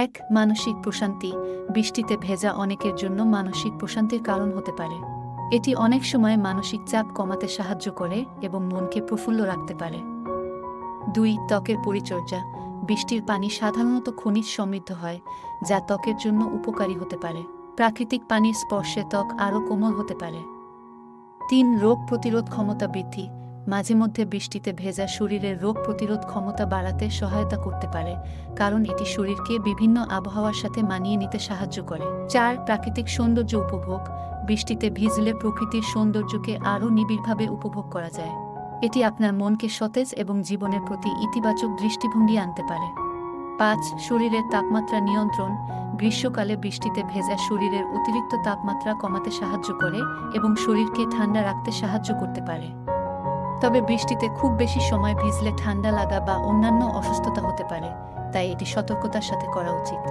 এক, মানসিক প্রশান্তি। বৃষ্টিতে ভেজা অনেকের জন্য মানসিক প্রশান্তির কারণ হতে পারে। এটি অনেক সময় মানসিক চাপ কমাতে সাহায্য করে এবং মনকে প্রফুল্ল রাখতে পারে। 2, ত্বকের পরিচর্যা। বৃষ্টির পানি সাধারণত খনিজ সমৃদ্ধ হয়, যা ত্বকের জন্য উপকারী হতে পারে। প্রাকৃতিক পানির স্পর্শে ত্বক আরও কোমল হতে পারে। 3, রোগ প্রতিরোধ ক্ষমতা বৃদ্ধি। মাঝে মধ্যে বৃষ্টিতে ভেজা শরীরের রোগ প্রতিরোধ ক্ষমতা বাড়াতে সহায়তা করতে পারে, কারণ এটি শরীরকে বিভিন্ন আবহাওয়ার সাথে মানিয়ে নিতে সাহায্য করে। 4, প্রাকৃতিক সৌন্দর্য উপভোগ। বৃষ্টিতে ভিজলে প্রকৃতির সৌন্দর্যকে আরও নিবিড়ভাবে উপভোগ করা যায়। এটি আপনার মনকে সতেজ এবং জীবনের প্রতি ইতিবাচক দৃষ্টিভঙ্গি আনতে পারে। 5, শরীরের তাপমাত্রা নিয়ন্ত্রণ। গ্রীষ্মকালে বৃষ্টিতে ভেজা শরীরের অতিরিক্ত তাপমাত্রা কমাতে সাহায্য করে এবং শরীরকে ঠান্ডা রাখতে সাহায্য করতে পারে। তবে বৃষ্টিতে খুব বেশি সময় ভিজলে ঠান্ডা লাগা বা অন্যান্য অসুস্থতা হতে পারে, তাই এটি সতর্কতার সাথে করা উচিত।